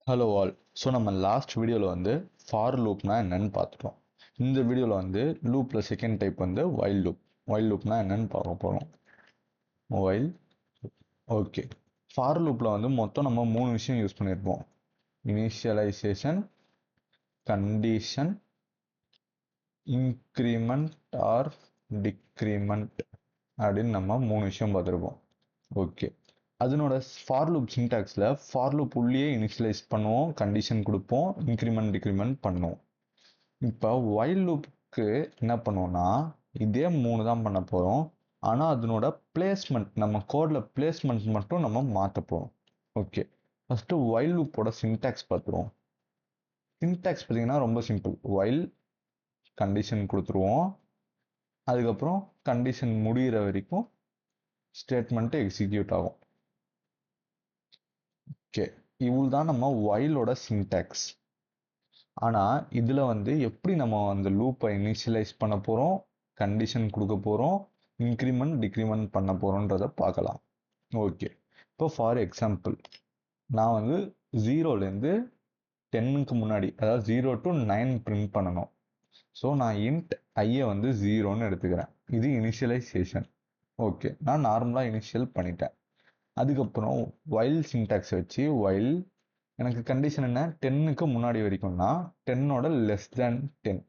Hello all. So நம்ம last வீடியோவில் வந்து ஃபார் லூப்னா என்னன்னு பார்த்துட்டோம். இந்த வீடியோவில் வந்து லூப்பில் செகண்ட் டைப் வந்து வைல் லூப். வைல் லூப்னா என்னன்னு பார்க்க போகிறோம். While okay. ஃபார் லூப்பில் வந்து மொத்தம் நம்ம 3 விஷயம் யூஸ் பண்ணியிருப்போம். Initialization, condition, increment or decrement அப்படின்னு நம்ம 3 விஷயம் பார்த்துருப்போம். ஓகே. அதனோட ஃபார் லூப் சின்டாக்ஸில் ஃபார் லூப் உள்ளே இனிஷியலைஸ் பண்ணுவோம், கண்டிஷன் கொடுப்போம், இன்க்ரிமெண்ட் டிக்ரிமெண்ட் பண்ணுவோம். இப்போ வைல் லூப்புக்கு என்ன பண்ணுவோம்னா இதே 3 தான் பண்ண போகிறோம். ஆனால் அதனோட பிளேஸ்மெண்ட், நம்ம கோடில் பிளேஸ்மெண்ட் மட்டும் நம்ம மாற்ற போகிறோம். ஓகே. ஃபஸ்ட்டு வைல் லூப்போட சின்டாக்ஸ் பார்த்துருவோம். சின்டாக்ஸ் பார்த்தீங்கன்னா ரொம்ப சிம்பிள். வைல் கண்டிஷன் கொடுத்துருவோம், அதுக்கப்புறம் கண்டிஷன் முடிகிற வரைக்கும் ஸ்டேட்மெண்ட்டு எக்ஸிக்யூட் ஆகும். ஓகே. இவ்வளோ தான் நம்ம வைலோட சின்டாக்ஸ். ஆனால் இதில் வந்து எப்படி நம்ம அந்த லூப்பை இனிஷியலைஸ் பண்ண போகிறோம், கண்டிஷன் கொடுக்க போகிறோம், இன்க்ரிமெண்ட் டிக்ரிமெண்ட் பண்ண போகிறோன்றதை பார்க்கலாம். ஓகே. இப்போ ஃபார் எக்ஸாம்பிள் நான் வந்து 0லேருந்து 10க்கு முன்னாடி, அதாவது 0 to 9 பிரிண்ட் பண்ணணும். ஸோ நான் இன்ட் ஐயை வந்து 0ன்னு எடுத்துக்கிறேன். இது இனிஷியலைசேஷன். ஓகே. நான் நார்மலாக இனிஷியல் பண்ணிட்டேன். அதுக்கப்புறம் வைல் சின்டாக்ஸ் வச்சு வைல் எனக்கு கண்டிஷன் என்ன, 10க்கு முன்னாடி வரைக்கும்னா 10ஓட லெஸ் தேன் 10.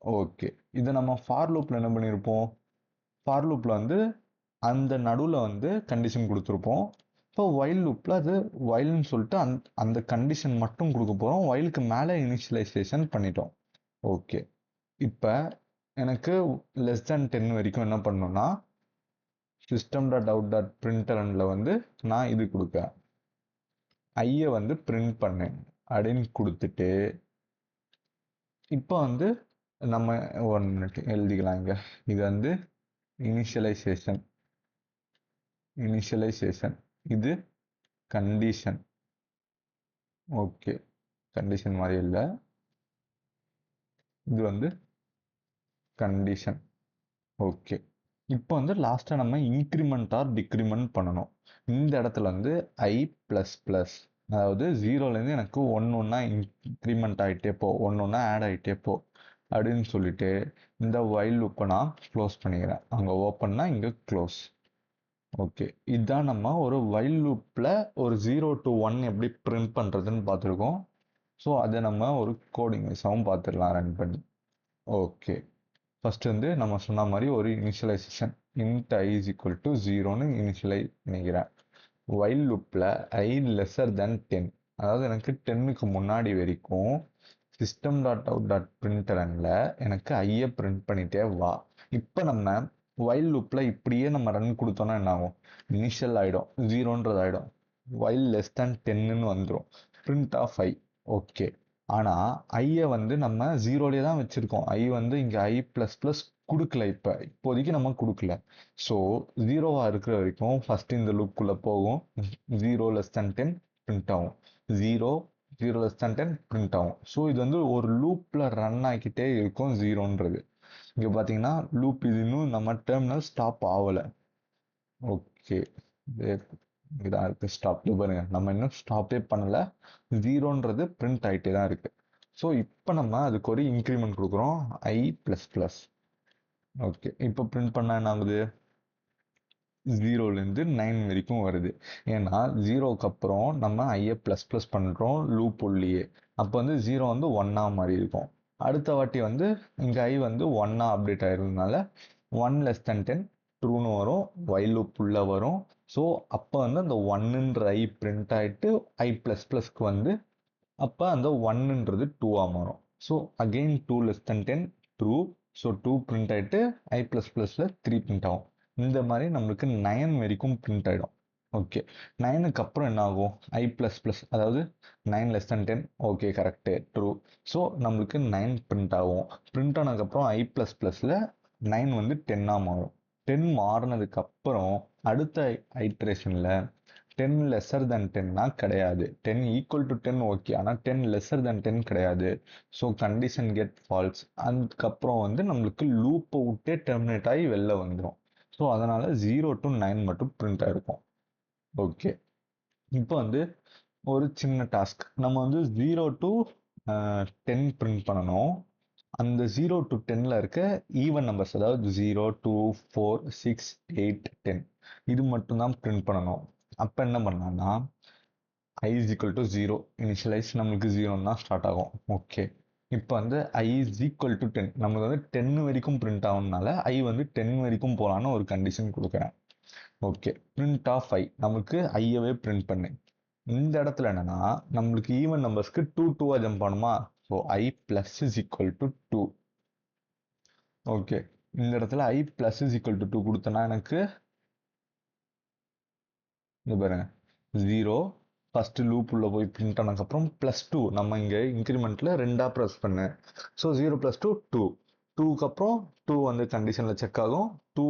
ஓகே. இதை நம்ம ஃபார் லூப்பில் என்ன பண்ணியிருப்போம், ஃபார் லூப்பில் வந்து அந்த நடுவில் வந்து கண்டிஷன் கொடுத்துருப்போம். இப்போ வைல் லூப்பில் அது வைல்னு சொல்லிட்டு அந்த கண்டிஷன் மட்டும் கொடுக்க போகிறோம். வைலுக்கு மேலே இனிஷியலைசேஷன் பண்ணிட்டோம். ஓகே. இப்போ எனக்கு லெஸ் தேன் 10 வரைக்கும் என்ன பண்ணணும்னா system.out.printlnல வந்து நான் இது கொடுப்பேன், ஐயை வந்து பிரிண்ட் பண்ணேன் அப்படின்னு கொடுத்துட்டு, இப்போ வந்து நம்ம 1 மினிட் எழுதிக்கலாம். இங்கே இது வந்து இனிஷியலைசேஷன், இது கண்டிஷன். ஓகே. கண்டிஷன் மாதிரி இல்லை, இது வந்து கண்டிஷன். ஓகே. இப்போ வந்து லாஸ்ட்டாக நம்ம இன்க்ரிமெண்ட் ஆர் டிக்ரிமெண்ட் பண்ணணும். இந்த இடத்துல வந்து ஐ ப்ளஸ் ப்ளஸ், அதாவது 0லேருந்து எனக்கு ஒன்றா இன்க்ரிமெண்ட் ஆகிட்டே போ, ஒன்றா ஆட் ஆகிட்டே போ அப்படின்னு சொல்லிட்டு இந்த வைல் லூப்பை நான் க்ளோஸ் பண்ணிக்கிறேன். அங்கே ஓப்பன்னா இங்கே க்ளோஸ். ஓகே. இதுதான் நம்ம ஒரு வைல் லூப்பில் ஒரு 0 to 1 எப்படி பிரிண்ட் பண்ணுறதுன்னு பார்த்துருக்கோம். ஸோ அதை நம்ம ஒரு கோடிங் வைஸாகவும் பார்த்துடலாம் ரன் பண்ணி. ஓகே. ஃபர்ஸ்ட் வந்து நம்ம சொன்ன மாதிரி ஒரு initialization, int I is equal to 0ன்னு இனிஷியலைஸ் பண்ணிக்கிறேன். வைல் லூப்பில் ஐ லெஸர் தென் 10, அதாவது எனக்கு 10க்கு முன்னாடி வரைக்கும் system.out.printlnல எனக்கு ஐயை பிரிண்ட் பண்ணிட்டே வா. இப்போ நம்ம வைல் லூப்பில் இப்படியே நம்ம ரன் கொடுத்தோன்னா என்ன ஆகும், இனிஷியல் ஆகிடும், 0ன்றது ஆகிடும், வைல் லெஸ் தேன் 10ன்னு வந்துடும், பிரிண்ட் ஆஃப் ஐ. ஓகே. ஆனால் ஐயை வந்து நம்ம 0லேயே தான் வச்சுருக்கோம். ஐ வந்து இங்கே ஐ ப்ளஸ் ப்ளஸ் கொடுக்கல, இப்போதைக்கு நம்ம கொடுக்கல. ஸோ 0வா இருக்கிற வரைக்கும் ஃபஸ்ட்டு இந்த லூப்புக்குள்ளே போகும், 0 லெஸ் தேன் 10 பிரிண்ட் ஆகும், 0 லெஸ் தேன் 10 பிரிண்ட் ஆகும். ஸோ இது வந்து ஒரு லூப்பில் ரன் ஆகிக்கிட்டே இருக்கும் 0ன்றது. இங்கே பார்த்தீங்கன்னா லூப் இது இன்னும் நம்ம டெர்மினல் ஸ்டாப் ஆகலை. ஓகே. இதான் இருக்குது ஸ்டாப். பாருங்க, நம்ம இன்னும் ஸ்டாப்பே பண்ணலை, 0ன்றது பிரிண்ட் ஆகிட்டே தான் இருக்குது. ஸோ இப்போ நம்ம அதுக்கு ஒரு இன்க்ரிமெண்ட் கொடுக்குறோம், ஐ ப்ளஸ் ப்ளஸ். ஓகே. இப்போ பிரிண்ட் பண்ணால் என்ன ஆகுது, 0லேருந்து 9 வரைக்கும் வருது. ஏன்னா 0க்கு அப்புறம் நம்ம ஐயை ப்ளஸ் ப்ளஸ் பண்ணுறோம் லூப் உள்ளேயே. அப்போ வந்து 0 வந்து 1ஆ மாதிரி இருக்கும். அடுத்த வாட்டி வந்து இங்கே ஐ வந்து 1ஆ அப்டேட் ஆயிருந்ததுனால 1 லெஸ் தேன் 10 ட்ரூன்னு வரும், வைல் லூப் உள்ள வரும். ஸோ அப்போ வந்து அந்த 1ன்ற ஐ பிரிண்ட் ஆகிட்டு ஐ ப்ளஸ் ப்ளஸ்க்கு வந்து அப்போ அந்த 1ன்றது 2ஆக மாறும். So again 2 less than 10 true. So 2 print ஆகிட்டு ஐ ப்ளஸ் ப்ளஸில் 3 பிரிண்ட் ஆகும். இந்த மாதிரி நம்மளுக்கு 9 வரைக்கும் பிரிண்ட் ஆகிடும். ஓகே. 9க்கு அப்புறம் என்ன ஆகும், ஐ ப்ளஸ் ப்ளஸ், அதாவது 9 less than 10. Okay, correct, true. So நம்மளுக்கு 9 பிரிண்ட் ஆகும். பிரிண்ட் ஆனதுக்கப்புறம் ஐ ப்ளஸ் ப்ளஸில் 9 வந்து 10ஆக மாறும். 10 மாறினதுக்கப்புறம் அடுத்த ஐட்ரேஷனில் 10 லெஸர் தென் 10னா கிடையாது, 10 ஈக்குவல் டு 10 ஓகே, ஆனால் 10 லெஸர் தென் 10 கிடையாது. So condition get false. அதுக்கப்புறம் வந்து நம்மளுக்கு லூப்பை விட்டே டெர்மினேட் ஆகி வெளில வந்துடும். ஸோ அதனால 0 to 9 மட்டும் பிரிண்ட் ஆயிருக்கும். ஓகே, இப்போ வந்து ஒரு சின்ன டாஸ்க், நம்ம வந்து 0 to 10 பிரிண்ட் பண்ணணும். அந்த 0 to 10ல இருக்க ஈவன் நம்பர்ஸ், அதாவது 0 2 4 6 8 10, இது மட்டும் தான் பிரிண்ட் பண்ணணும். அப்ப என்ன பண்ணலாம்னா i is equal to 0, initialise நம்மளுக்கு 0 தான் ஸ்டார்ட் ஆகும். ஓகே, இப்போ வந்து i is equal to 10, நமக்கு வந்து 10 வரைக்கும் பிரிண்ட் ஆகும்னால i வந்து 10 வரைக்கும் போகலான்னு ஒரு கண்டிஷன் கொடுக்குறேன். ஓகே, பிரிண்ட் ஆஃப் i, நமக்கு ஐயவே பிரிண்ட் பண்ணு. இந்த இடத்துல என்னன்னா நம்மளுக்கு ஈவன் நம்பர்ஸ்க்கு 2 ஜம்ப் பண்ணுமா, so i plus is equal to 2. Okay, இந்த இடத்துல i plus is equal to 2 கொடுத்தனா எனக்கு இது பாருங்க 0, ஃபர்ஸ்ட் லூப் உள்ள போய் பிரிண்ட் ஆனதுக்கப்புறம் +2, நம்ம இங்கே இன்க்ரிமெண்ட்ல 2 ப்ரெஸ் பண்ணு. ஸோ 0 + 2 2, 2க்கு அப்புறம் 2 வந்து கண்டிஷனில் செக் ஆகும், 2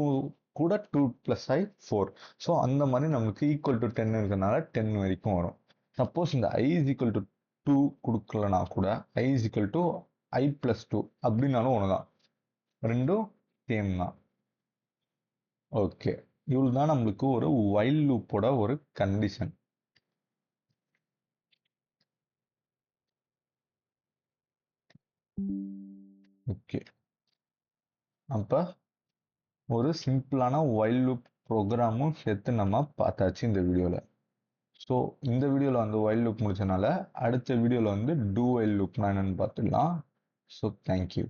கூட 2 + i 4. ஸோ அந்த மாதிரி நமக்கு ஈக்குவல் டு 10 இருக்கிறதுனால 10 வரைக்கும் வரும். சப்போஸ் இந்த i is equal to 2 கொடுக்கலனா கூட i is equal to i + 2 அப்படின்னாலும் ஒன்று தான், ரெண்டும் சேம் தான். ஓகே, இவ்வளோ தான் நம்மளுக்கு ஒரு வைல் லூப்போட ஒரு கண்டிஷன். ஓகே, அப்போ ஒரு சிம்பிளான வைல் லூப் ப்ரோக்ராமும் சேர்த்து நம்ம பார்த்தாச்சு இந்த வீடியோவில். ஸோ இந்த வீடியோவில் வந்து வைல் லூப் முடிச்சனால அடுத்த வீடியோவில் வந்து டூ வைல் லூப்னா என்னன்னு பார்த்துக்கலாம். So thank you.